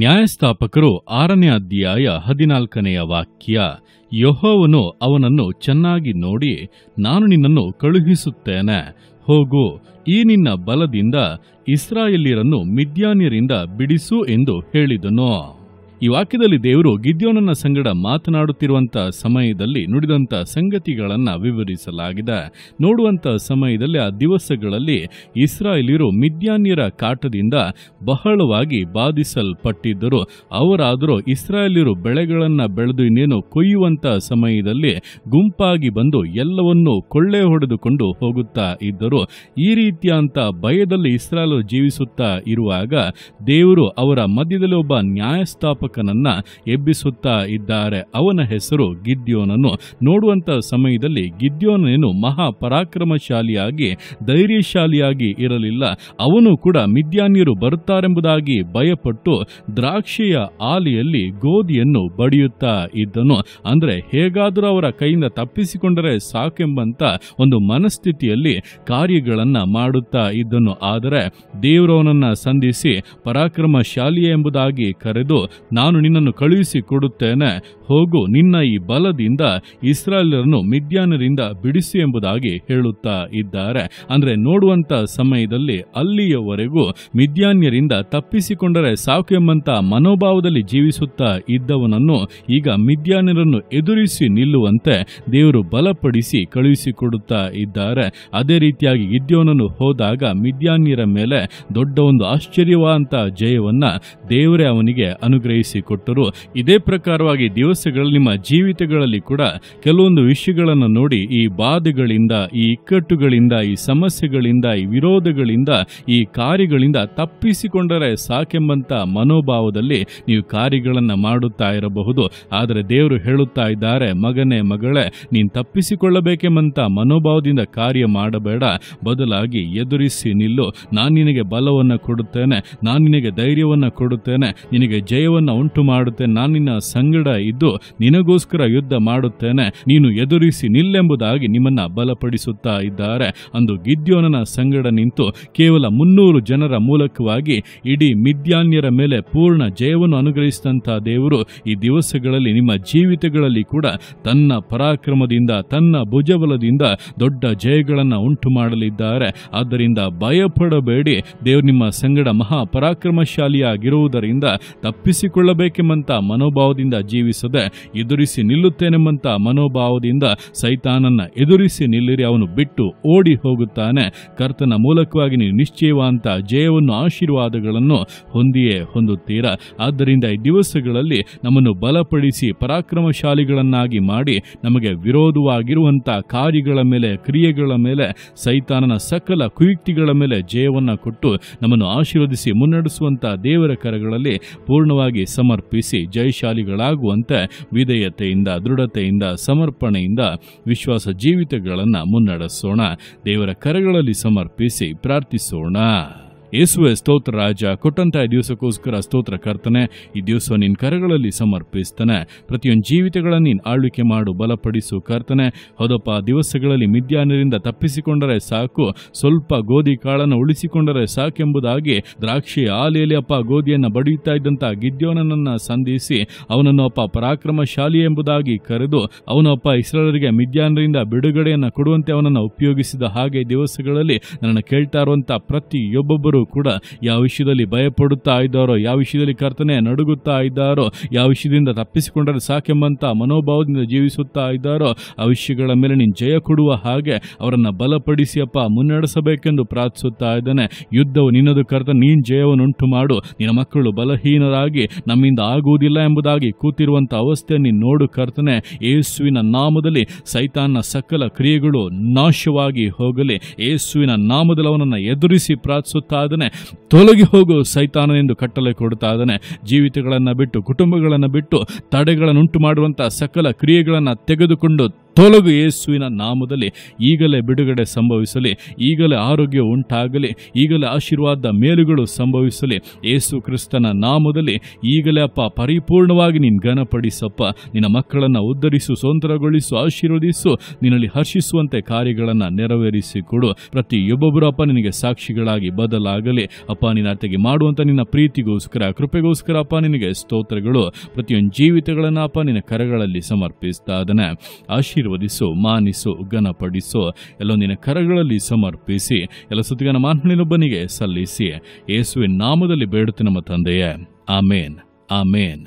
ನ್ಯಾಯಸ್ಥಾಪಕರು 6ನೇ ಅಧ್ಯಾಯ 14ನೆಯ ವಾಕ್ಯ. ಯೆಹೋವನು ಅವನನ್ನು ಚೆನ್ನಾಗಿ ನೋಡಿ, ನಾನು ನಿನ್ನನ್ನು ಕಳುಹಿಸುತ್ತೇನೆ, ಹೋಗು, ಈ ನಿನ್ನ ಬಲದಿಂದ ಇಸ್ರಾಯೇಲ್ಯರನ್ನು ಮಿದ್ಯಾನ್ಯರಿಂದ ಬಿಡಿಸು ಎಂದು ಹೇಳಿದನು. ಈ ವಾಕ್ಯದಲ್ಲಿ ದೇವರು ಗಿದ್ಯೋನನ ಸಂಗಡ ಮಾತನಾಡುತ್ತಿರುವಂಥ ಸಮಯದಲ್ಲಿ ನುಡಿದಂಥ ಸಂಗತಿಗಳನ್ನು ವಿವರಿಸಲಾಗಿದೆ. ನೋಡುವಂಥ ಸಮಯದಲ್ಲಿ ಆ ದಿವಸಗಳಲ್ಲಿ ಇಸ್ರಾಯೇಲ್ಯರು ಮಿದ್ಯಾನ್ಯರ ಕಾಟದಿಂದ ಬಹಳವಾಗಿ ಬಾಧಿಸಲ್ಪಟ್ಟಿದ್ದರು. ಅವರಾದರೂ ಇಸ್ರಾಯೇಲ್ಯರು ಬೆಳೆಗಳನ್ನು ಬೆಳೆದು ಇನ್ನೇನು ಕೊಯ್ಯುವಂಥ ಸಮಯದಲ್ಲಿ ಗುಂಪಾಗಿ ಬಂದು ಎಲ್ಲವನ್ನೂ ಕೊಳ್ಳೆ ಹೊಡೆದುಕೊಂಡು ಹೋಗುತ್ತಾ ಇದ್ದರು. ಈ ರೀತಿಯಂಥ ಭಯದಲ್ಲಿ ಇಸ್ರಾಯೇಲರು ಜೀವಿಸುತ್ತಾ ಇರುವಾಗ ದೇವರು ಅವರ ಮಧ್ಯದಲ್ಲಿ ಒಬ್ಬ ನ್ಯಾಯಸ್ಥಾಪಕನನ್ನ ಎಬ್ಬಿಸುತ್ತಾ ಇದ್ದಾರೆ. ಅವನ ಹೆಸರು ಗಿದ್ಯೋನನು. ನೋಡುವಂತ ಸಮಯದಲ್ಲಿ ಗಿದ್ಯೋನನು ಮಹಾಪರಾಕ್ರಮಶಾಲಿಯಾಗಿ ಧೈರ್ಯಶಾಲಿಯಾಗಿ ಇರಲಿಲ್ಲ. ಅವನು ಕೂಡ ಮಿದ್ಯಾನ್ಯರು ಬರುತ್ತಾರೆಂಬುದಾಗಿ ಭಯಪಟ್ಟು ದ್ರಾಕ್ಷಿಯ ಆಲೆಯಲ್ಲಿ ಗೋಧಿಯನ್ನು ಬಡಿಯುತ್ತಾ ಇದ್ದನು. ಅಂದ್ರೆ ಹೇಗಾದರೂ ಅವರ ಕೈಯಿಂದ ತಪ್ಪಿಸಿಕೊಂಡರೆ ಸಾಕೆಂಬಂತ ಒಂದು ಮನಸ್ಥಿತಿಯಲ್ಲಿ ಕಾರ್ಯಗಳನ್ನ ಮಾಡುತ್ತಾ ಇದ್ದನು. ಆದರೆ ದೇವರವನನ್ನ ಸಂಧಿಸಿ ಪರಾಕ್ರಮಶಾಲಿಯೇ ಎಂಬುದಾಗಿ ಕರೆದು, ನಾನು ನಿನ್ನನ್ನು ಕಳುಹಿಸಿ ಕೊಡುತ್ತೇನೆ, ಹೋಗು, ನಿನ್ನ ಈ ಬಲದಿಂದ ಇಸ್ರಾಯೇಲರನ್ನು ಮಿದ್ಯಾನ್ಯರಿಂದ ಬಿಡಿಸಿ ಎಂಬುದಾಗಿ ಹೇಳುತ್ತಾ ಇದ್ದಾರೆ. ಅಂದ್ರೆ ನೋಡುವಂತ ಸಮಯದಲ್ಲಿ ಅಲ್ಲಿಯವರೆಗೂ ಮಿದ್ಯಾನ್ಯರಿಂದ ತಪ್ಪಿಸಿಕೊಂಡರೆ ಸಾಕು ಎಂಬಂತ ಮನೋಭಾವದಲ್ಲಿ ಜೀವಿಸುತ್ತಾ ಇದ್ದವನನ್ನು ಈಗ ಮಿದ್ಯಾನ್ಯರನ್ನು ಎದುರಿಸಿ ನಿಲ್ಲುವಂತೆ ದೇವರು ಬಲಪಡಿಸಿ ಕಳುಹಿಸಿಕೊಡುತ್ತಾ ಇದ್ದಾರೆ. ಅದೇ ರೀತಿಯಾಗಿ ಗಿದ್ಯೋನನು ಹೋದಾಗ ಮಿದ್ಯಾನ್ಯರ ಮೇಲೆ ದೊಡ್ಡ ಒಂದು ಆಶ್ಚರ್ಯವಾದಂತ ಜಯವನ್ನ ದೇವರೇ ಅವನಿಗೆ ಅನುಗ್ರಹಿಸಿಕೊಟ್ಟರು. ಇದೇ ಪ್ರಕಾರವಾಗಿ ದಿವಸಗಳಲ್ಲಿ ನಿಮ್ಮ ಜೀವಿತಗಳಲ್ಲಿ ಕೂಡ ಕೆಲವೊಂದು ವಿಷಯಗಳನ್ನು ನೋಡಿ ಈ ಬಾಧೆಗಳಿಂದ, ಈ ಇಕ್ಕಟ್ಟುಗಳಿಂದ, ಈ ಸಮಸ್ಯೆಗಳಿಂದ, ಈ ವಿರೋಧಗಳಿಂದ, ಈ ಕಾರ್ಯಗಳಿಂದ ತಪ್ಪಿಸಿಕೊಂಡರೆ ಸಾಕೆಂಬಂತ ಮನೋಭಾವದಲ್ಲಿ ನೀವು ಕಾರ್ಯಗಳನ್ನು ಮಾಡುತ್ತಾ ಇರಬಹುದು. ಆದರೆ ದೇವರು ಹೇಳುತ್ತಾ ಇದ್ದಾರೆ, ಮಗನೇ, ಮಗಳೇ, ನೀನು ತಪ್ಪಿಸಿಕೊಳ್ಳಬೇಕೆಂಬಂತ ಮನೋಭಾವದಿಂದ ಕಾರ್ಯ ಮಾಡಬೇಡ, ಬದಲಾಗಿ ಎದುರಿಸಿ ನಿಲ್ಲು. ನಾನು ನಿನಗೆ ಬಲವನ್ನು ಕೊಡುತ್ತೇನೆ, ನಾನು ನಿನಗೆ ಧೈರ್ಯವನ್ನು ಕೊಡುತ್ತೇನೆ, ನಿನಗೆ ಜಯವನ್ನು ಉಂಟು ಮಾಡುತ್ತೇನೆ, ನಾನು ನಿನ್ನ ಸಂಗಡ ಇದ್ದು ನಿನಗೋಸ್ಕರ ಯುದ್ಧ ಮಾಡುತ್ತೇನೆ, ನೀನು ಎದುರಿಸಿ ನಿಲ್ಲೆಂಬುದಾಗಿ ನಿಮ್ಮನ್ನ ಬಲಪಡಿಸುತ್ತಾ ಇದ್ದಾರೆ. ಅಂದು ಗಿದ್ಯೋನನ ಸಂಗಡ ನಿಂತು ಕೇವಲ 300 ಜನರ ಮೂಲಕವಾಗಿ ಇಡೀ ಮಿದ್ಯಾನ್ಯರ ಮೇಲೆ ಪೂರ್ಣ ಜಯವನ್ನು ಅನುಗ್ರಹಿಸಿದಂತಹ ದೇವರು ಈ ದಿವಸಗಳಲ್ಲಿ ನಿಮ್ಮ ಜೀವಿತಗಳಲ್ಲಿ ಕೂಡ ತನ್ನ ಪರಾಕ್ರಮದಿಂದ, ತನ್ನ ಭುಜಬಲದಿಂದ ದೊಡ್ಡ ಜಯಗಳನ್ನು ಉಂಟು ಮಾಡಲಿದ್ದಾರೆ. ಆದ್ದರಿಂದ ಭಯಪಡಬೇಡಿ. ದೇವರು ನಿಮ್ಮ ಸಂಗಡ ಮಹಾಪರಾಕ್ರಮಶಾಲಿಯಾಗಿರುವುದರಿಂದ ತಪ್ಪಿಸಿಕೊಳ್ಳಬೇಕೆಂಬಂತ ಮನೋಭಾವದಿಂದ ಜೀವಿಸದೆ ಎದುರಿಸಿ ನಿಲ್ಲುತ್ತೇನೆಂಬಂತ ಮನೋಭಾವದಿಂದ ಸೈತಾನನ್ನ ಎದುರಿಸಿ ನಿಲ್ಲಿರಿ, ಅವನು ಬಿಟ್ಟು ಓಡಿ ಹೋಗುತ್ತಾನೆ. ಕರ್ತನ ಮೂಲಕವಾಗಿ ನೀವು ನಿಶ್ಚಯವಾದಂತ ಜಯವನ್ನು, ಆಶೀರ್ವಾದಗಳನ್ನು ಹೊಂದಿಯೇ ಹೊಂದುತ್ತೀರಾ. ಆದ್ದರಿಂದ ಈ ದಿವಸಗಳಲ್ಲಿ ನಮ್ಮನ್ನು ಬಲಪಡಿಸಿ ಪರಾಕ್ರಮಶಾಲಿಗಳನ್ನಾಗಿ ಮಾಡಿ ನಮಗೆ ವಿರೋಧವಾಗಿರುವಂತ ಕಾರ್ಯಗಳ ಮೇಲೆ, ಕ್ರಿಯೆಗಳ ಮೇಲೆ, ಸೈತಾನನ ಸಕಲ ಕುಯುಕ್ತಿಗಳ ಮೇಲೆ ಜಯವನ್ನು ಕೊಟ್ಟು ನಮ್ಮನ್ನು ಆಶೀರ್ವದಿಸಿ ಮುನ್ನಡೆಸುವಂತ ದೇವರ ಕರಗಳಲ್ಲಿ ಪೂರ್ಣವಾಗಿ ಸಮರ್ಪಿಸಿ ಜಯಶಾಲಿಗಳಾಗುವಂತೆ ವಿಧೇಯತೆಯಿಂದ, ದೃಢತೆಯಿಂದ, ಸಮರ್ಪಣೆಯಿಂದ ವಿಶ್ವಾಸ ಜೀವಿತಗಳನ್ನು ಮುನ್ನಡೆಸೋಣ. ದೇವರ ಕರಗಳಲ್ಲಿ ಸಮರ್ಪಿಸಿ ಪ್ರಾರ್ಥಿಸೋಣ. ಯೇಸುವೆ ಸ್ತೋತ್ರ ರಾಜ, ಕೊಟ್ಟಂತ ಈ ದಿವಸಕ್ಕೋಸ್ಕರ ಸ್ತೋತ್ರ ಕರ್ತನೆ. ಈ ದಿವಸ ನಿನ್ನ ಕರಗಳಲ್ಲಿ ಸಮರ್ಪಿಸ್ತಾನೆ. ಪ್ರತಿಯೊಂದು ಜೀವಿತಗಳನ್ನು ನೀನು ಆಳ್ವಿಕೆ ಮಾಡು, ಬಲಪಡಿಸು ಕರ್ತನೆ. ಹೌದಪ್ಪ, ದಿವಸಗಳಲ್ಲಿ ಮಿದ್ಯಾನ್ಯರಿಂದ ತಪ್ಪಿಸಿಕೊಂಡರೆ ಸಾಕು, ಸ್ವಲ್ಪ ಗೋಧಿ ಕಾಳನ್ನು ಉಳಿಸಿಕೊಂಡರೆ ಸಾಕೆಂಬುದಾಗಿ ದ್ರಾಕ್ಷಿಯ ಆಲೆಯಲ್ಲಿ ಅಪ್ಪ ಗೋಧಿಯನ್ನು ಬಡಿಯುತ್ತಾ ಇದ್ದಂಥ ಗಿದ್ಯೋನನನ್ನು ಸಂಧಿಸಿ ಅವನನ್ನು ಅಪ್ಪ ಪರಾಕ್ರಮಶಾಲಿ ಎಂಬುದಾಗಿ ಕರೆದು ಅವನು ಅಪ್ಪ ಇಸ್ರಾಯೇಲರಿಗೆ ಮಿದ್ಯಾನ್ಯರಿಂದ ಬಿಡುಗಡೆಯನ್ನು ಕೊಡುವಂತೆ ಅವನನ್ನು ಉಪಯೋಗಿಸಿದ ಹಾಗೆ ದಿವಸಗಳಲ್ಲಿ ನನ್ನ ಕೇಳ್ತಾ ಇರುವಂಥ ಪ್ರತಿಯೊಬ್ಬೊಬ್ಬರು ಕೂಡ ಯಾವ ವಿಷಯದಲ್ಲಿ ಭಯಪಡುತ್ತಾ ಇದ್ದಾರೋ, ಯಾವ ವಿಷಯದಲ್ಲಿ ಕರ್ತನೆ ನಡುಗುತ್ತಾ ಇದ್ದಾರೋ, ಯಾವ ವಿಷಯದಿಂದ ತಪ್ಪಿಸಿಕೊಂಡರೆ ಸಾಕೆಂಬಂತ ಮನೋಭಾವದಿಂದ ಜೀವಿಸುತ್ತಾ ಇದ್ದಾರೋ ಆ ವಿಷಯಗಳ ಮೇಲೆ ನೀನು ಜಯ ಕೊಡುವ ಹಾಗೆ ಅವರನ್ನು ಬಲಪಡಿಸಿ ಅಪ್ಪ ಮುನ್ನಡೆಸಬೇಕೆಂದು ಪ್ರಾರ್ಥಿಸುತ್ತಾ ಇದ್ದಾನೆ. ಯುದ್ಧವು ನಿನ್ನದು ಕರ್ತನೆ, ನೀನು ಜಯವನ್ನು ಉಂಟು ಮಾಡು. ನಿನ್ನ ಮಕ್ಕಳು ಬಲಹೀನರಾಗಿ ನಮ್ಮಿಂದ ಆಗುವುದಿಲ್ಲ ಎಂಬುದಾಗಿ ಕೂತಿರುವಂಥ ಅವಸ್ಥೆ ನೀನು ನೋಡು ಕರ್ತನೆ. ಯೇಸುವಿನ ನಾಮದಲ್ಲಿ ಸೈತಾನನ ಸಕಲ ಕ್ರಿಯೆಗಳು ನಾಶವಾಗಿ ಹೋಗಲಿ. ಯೇಸುವಿನ ನಾಮದಲ್ಲಿ ಅವನನ್ನು ಎದುರಿಸಿ ಪ್ರಾರ್ಥಿಸುತ್ತಾ ಇದ್ದಾನೆ. ತೊಲಗಿ ಹೋಗು ಸೈತಾನನೆಂದು ಕಟ್ಟಲೆ ಕೊಡ್ತಾ ಇದ್ದಾನೆ. ಜೀವಿತಗಳನ್ನು ಬಿಟ್ಟು, ಕುಟುಂಬಗಳನ್ನು ಬಿಟ್ಟು ತಡೆಗಳನ್ನು ಉಂಟು ಮಾಡುವಂಥ ಸಕಲ ಕ್ರಿಯೆಗಳನ್ನು ತೆಗೆದುಕೊಂಡು ತೊಲಗು ಯೇಸುವಿನ ನಾಮದಲ್ಲಿ. ಈಗಲೇ ಬಿಡುಗಡೆ ಸಂಭವಿಸಲಿ, ಈಗಲೇ ಆರೋಗ್ಯ ಉಂಟಾಗಲಿ, ಈಗಲೇ ಆಶೀರ್ವಾದ ಮೇಲುಗಳು ಸಂಭವಿಸಲಿ ಯೇಸು ಕ್ರಿಸ್ತನ ನಾಮದಲ್ಲಿ. ಈಗಲೇ ಅಪ್ಪ ಪರಿಪೂರ್ಣವಾಗಿ ನೀನು ಘನಪಡಿಸಪ್ಪ. ನಿನ್ನ ಮಕ್ಕಳನ್ನು ಉದ್ಧರಿಸು, ಸ್ವತಂತ್ರಗೊಳಿಸು, ಆಶೀರ್ವದಿಸು, ನಿನ್ನಲ್ಲಿ ಹರ್ಷಿಸುವಂತೆ ಕಾರ್ಯಗಳನ್ನು ನೆರವೇರಿಸಿಕೊಡು. ಪ್ರತಿಯೊಬ್ಬೊಬ್ಬರು ಅಪ್ಪ ನಿನಗೆ ಸಾಕ್ಷಿಗಳಾಗಿ ಬದಲಾಗಲಿ. ಅಪ್ಪ ನಿನ್ನ ಅತ್ತೆಗೆ ಮಾಡುವಂಥ ನಿನ್ನ ಪ್ರೀತಿಗೋಸ್ಕರ, ಕೃಪೆಗೋಸ್ಕರ ಅಪ್ಪ ನಿನಗೆ ಸ್ತೋತ್ರಗಳು. ಪ್ರತಿಯೊಂದು ಜೀವಿತಗಳನ್ನು ಅಪ್ಪ ನಿನ್ನ ಕರಗಳಲ್ಲಿ ಸಮರ್ಪಿಸ್ತಾ ಇದ್ದಾನೆ. ಆಶೀರ್ವದಿಸು, ಮಾನಿಸು, ಘನಪಡಿಸು. ಎಲ್ಲ ನಿನ್ನ ಕರಗಳಲ್ಲಿ ಸಮರ್ಪಿಸಿ ಎಲ್ಲ ಸ್ತುತಿಯನ್ನು ಮಾತನಾಡಿನೊಬ್ಬನಿಗೆ ಸಲ್ಲಿಸಿ ಯೇಸುವಿನ ನಾಮದಲ್ಲಿ ಬೇಡುತ್ತೆ ನಮ್ಮ ತಂದೆಯೇ. ಆಮೇನ್, ಆಮೇನ್.